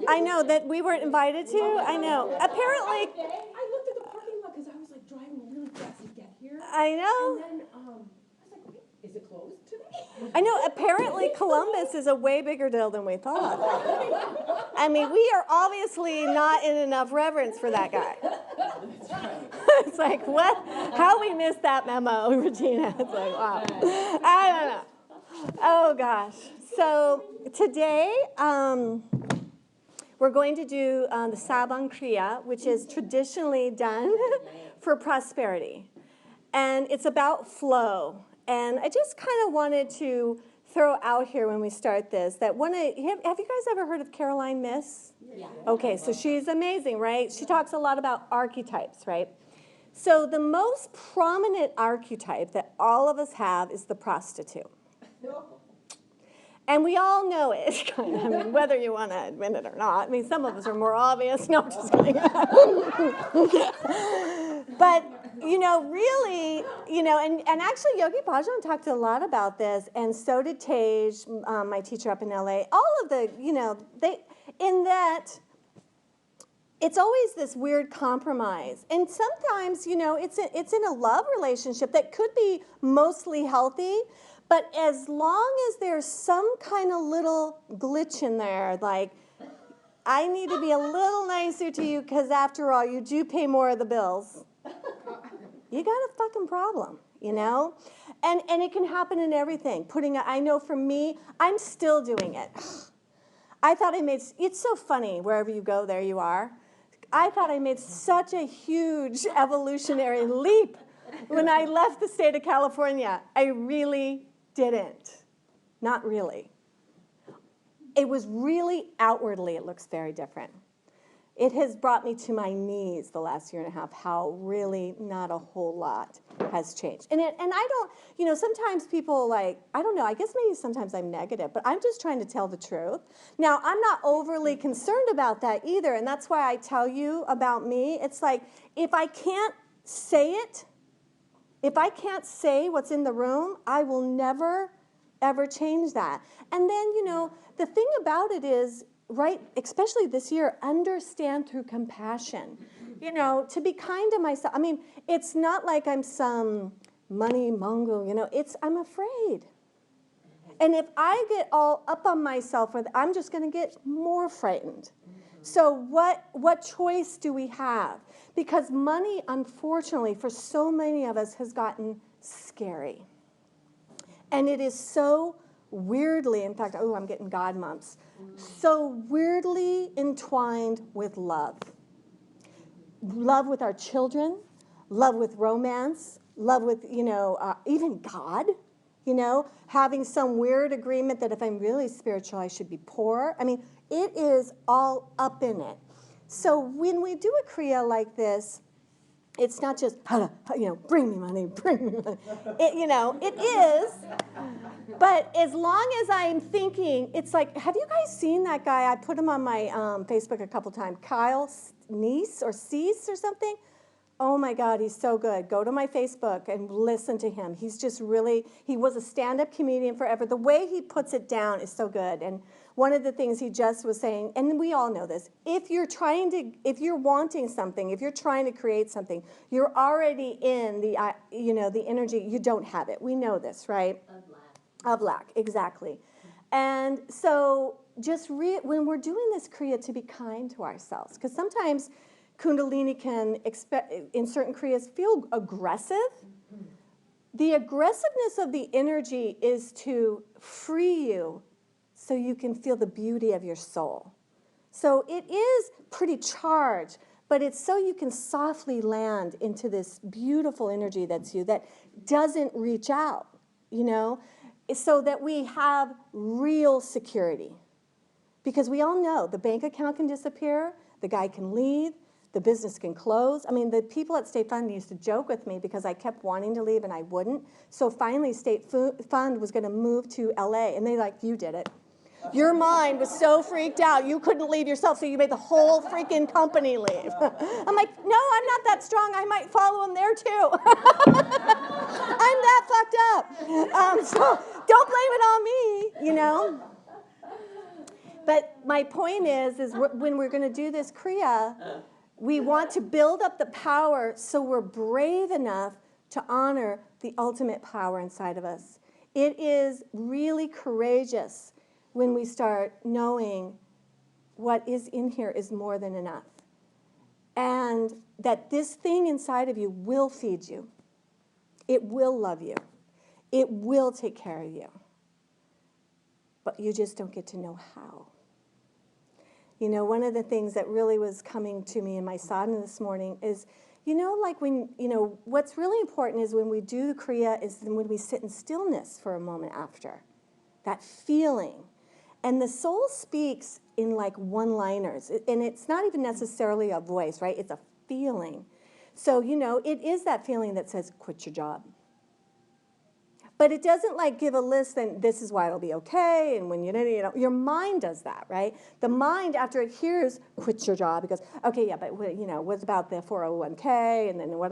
I know that we weren't invited to. I know. Apparently. I looked at the parking lot because I was like driving really fast to get here. I know. And then I was like, wait, is it closed today? I know. Apparently, Columbus is a way bigger deal than we thought. I mean, we are obviously not in enough reverence for that guy. It's like, what? How we missed that memo, Regina? It's like, wow. I don't know. Oh, gosh. So today, we're going to do the Sabang Kriya, which is traditionally done for prosperity. And it's about flow. And I just kind of wanted to throw out here when we start this that have you guys ever heard of Caroline Myss? Yeah. Okay, so she's amazing, right? She talks a lot about archetypes, right? So the most prominent archetype that all of us have is the prostitute. And we all know it, kind of, I mean, whether you want to admit it or not. I mean, some of us are more obvious. No, I'm just kidding. But, really, and actually Yogi Bhajan talked a lot about this, and so did Tej, my teacher up in LA. All of the, in that it's always this weird compromise. And sometimes, it's in a love relationship that could be mostly healthy, but as long as there's some kind of little glitch in there, like, I need to be a little nicer to you because, after all, you do pay more of the bills, you got a fucking problem, And it can happen in everything. I know for me, I'm still doing it. I thought it's so funny, wherever you go, there you are. I thought I made such a huge evolutionary leap when I left the state of California. I really didn't. Not really. It was really outwardly, it looks very different. It has brought me to my knees the last year and a half, how really not a whole lot has changed. And I don't, sometimes people I don't know, I guess maybe sometimes I'm negative, but I'm just trying to tell the truth. Now, I'm not overly concerned about that either, and that's why I tell you about me. It's like, if I can't say it, if I can't say what's in the room, I will never, ever change that. And then, the thing about it is, right, especially this year, understand through compassion. To be kind to myself. I mean, it's not like I'm some money mongo, I'm afraid. And if I get all up on myself, I'm just going to get more frightened. So what choice do we have? Because money, unfortunately, for so many of us, has gotten scary. And it is so weirdly, in fact, I'm getting God mumps, so weirdly entwined with love. Love with our children, love with romance, love with, even God, having some weird agreement that if I'm really spiritual, I should be poor. I mean, it is all up in it. So when we do a Kriya like this, it's not just, bring me money, bring me money. It is. But as long as I'm thinking, it's like, have you guys seen that guy? I put him on my Facebook a couple times. Kyle Cease or something. Oh my God, he's so good. Go to my Facebook and listen to him. He's just really, he was a stand-up comedian forever. The way he puts it down is so good. And one of the things he just was saying, and we all know this, if you're wanting something, if you're trying to create something, you're already in the energy, you don't have it. We know this, right? Of lack, exactly. And so just when we're doing this Kriya, to be kind to ourselves, because sometimes Kundalini can, in certain Kriyas, feel aggressive. The aggressiveness of the energy is to free you so you can feel the beauty of your soul. So it is pretty charged, but it's so you can softly land into this beautiful energy that's you, that doesn't reach out, so that we have real security. Because we all know the bank account can disappear, the guy can leave, the business can close. I mean, the people at State Fund used to joke with me because I kept wanting to leave and I wouldn't. So finally, State Fund was going to move to LA, and they you did it. Your mind was so freaked out, you couldn't leave yourself, so you made the whole freaking company leave. I'm like, no, I'm not that strong. I might follow him there, too. I'm that fucked up. So don't blame it on me, But my point is when we're going to do this Kriya, we want to build up the power so we're brave enough to honor the ultimate power inside of us. It is really courageous when we start knowing what is in here is more than enough. And that this thing inside of you will feed you. It will love you. It will take care of you. But you just don't get to know how. You know, one of the things that really was coming to me in my sadhana this morning is, you know, like when, you know, what's really important is when we do the Kriya is when we sit in stillness for a moment after. That feeling. And the soul speaks in like one-liners. And it's not even necessarily a voice, right? It's a feeling. So, you know, it is that feeling that says, quit your job. But it doesn't like give a list and this is why it'll be okay. And when you know, your mind does that, right? The mind, after it hears quit your job, it goes, okay, yeah, but you know, what about the 401k? And then what,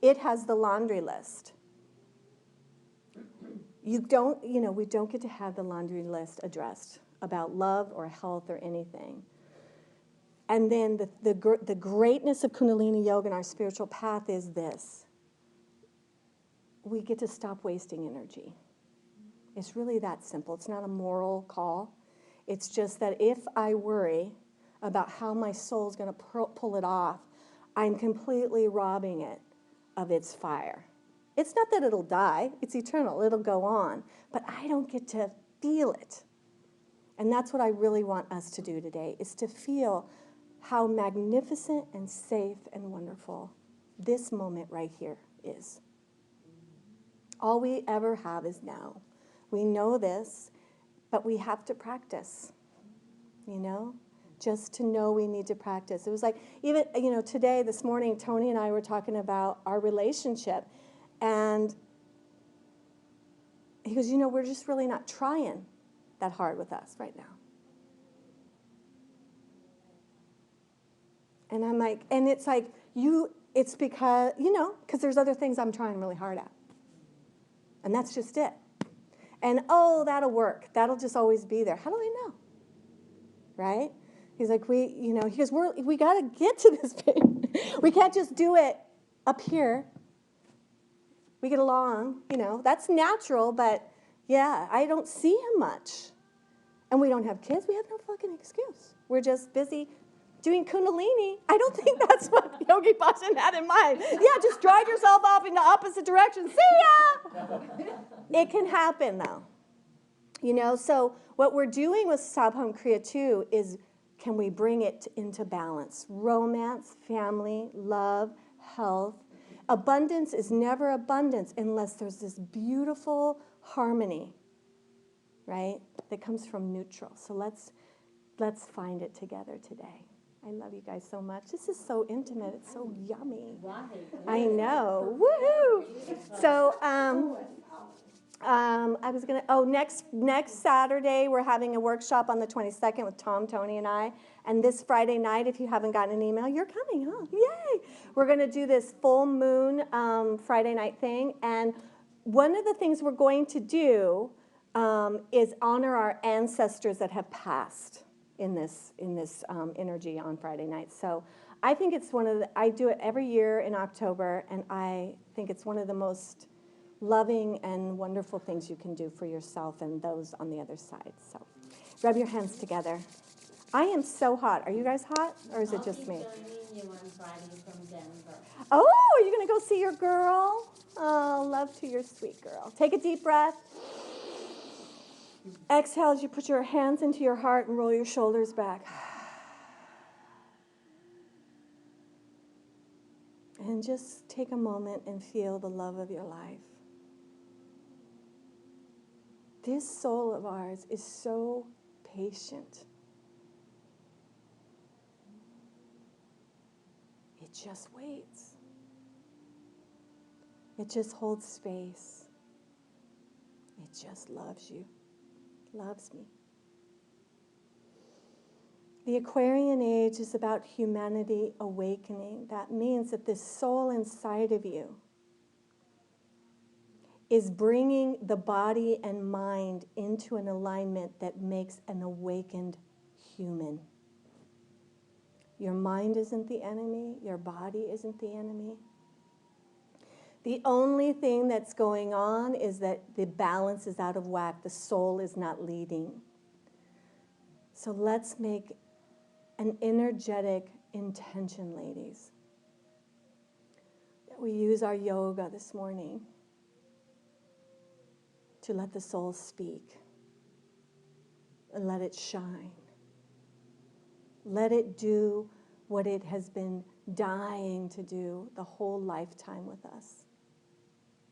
it has the laundry list. You don't, you know, we don't get to have the laundry list addressed about love or health or anything. And then the greatness of Kundalini Yoga and our spiritual path is this. We get to stop wasting energy. It's really that simple. It's not a moral call. It's just that if I worry about how my soul's going to pull it off, I'm completely robbing it of its fire. It's not that it'll die. It's eternal. It'll go on. But I don't get to feel it. And that's what I really want us to do today, is to feel how magnificent and safe and wonderful this moment right here is. All we ever have is now. We know this, but we have to practice, you know? Just to know we need to practice. It was like, even, you know, today, this morning, Tony and I were talking about our relationship, and he goes, you know, we're just really not trying that hard with us right now. And I'm like, and it's like, it's because, you know, because there's other things I'm trying really hard at. And that's just it. And, oh, that'll work. That'll just always be there. How do I know? Right? He's like, you know, he goes, we got to get to this thing. We can't just do it up here. We get along, you know. That's natural, but, yeah, I don't see him much. And we don't have kids. We have no fucking excuse. We're just busy doing Kundalini. I don't think that's what Yogi Bhajan had in mind. Yeah, just drive yourself off in the opposite direction. See ya! It can happen, though. You know, so what we're doing with Sabham Kriya 2 is, can we bring it into balance? Romance, family, love, health. Abundance is never abundance unless there's this beautiful harmony, right, that comes from neutral. So let's find it together today. I love you guys so much. This is so intimate. It's so yummy. I know. Woohoo! So, I was going to, next Saturday, we're having a workshop on the 22nd with Tom, Tony, and I. And this Friday night, if you haven't gotten an email, you're coming, huh? Yay! We're going to do this full moon Friday night thing. And one of the things we're going to do is honor our ancestors that have passed in this energy on Friday night. So I think it's I do it every year in October, and I think it's one of the most loving and wonderful things you can do for yourself and those on the other side. So rub your hands together. I am so hot. Are you guys hot, or is it just me? I'll be joining you on Friday from Denver. Oh, are you going to go see your girl? Oh, love to your sweet girl. Take a deep breath. Exhale as you put your hands into your heart and roll your shoulders back. And just take a moment and feel the love of your life. This soul of ours is so patient. It just waits. It just holds space. It just loves you. Loves me. The Aquarian age is about humanity awakening. That means that this soul inside of you is bringing the body and mind into an alignment that makes an awakened human. Your mind isn't the enemy. Your body isn't the enemy. The only thing that's going on is that the balance is out of whack. The soul is not leading. So let's make an energetic intention, ladies, that we use our yoga this morning to let the soul speak and let it shine. Let it do what it has been dying to do the whole lifetime with us,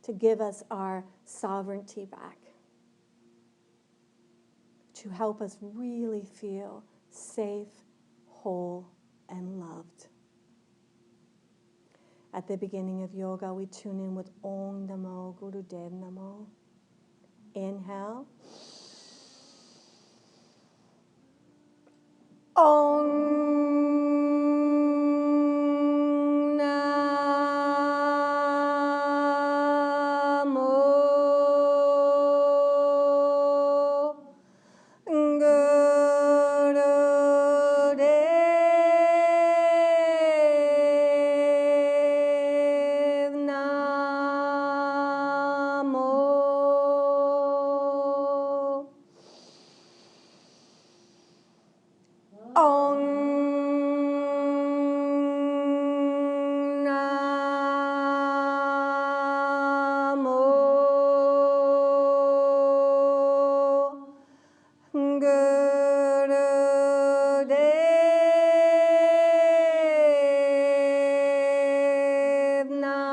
to give us our sovereignty back, to help us really feel safe, whole, and loved. At the beginning of yoga, we tune in with Om Namo Guru Dev Namo. Inhale. Om Namo Guru Dev Namo. Om Namo Guru Dev Namo.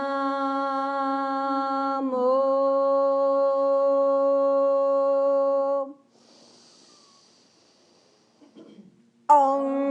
Om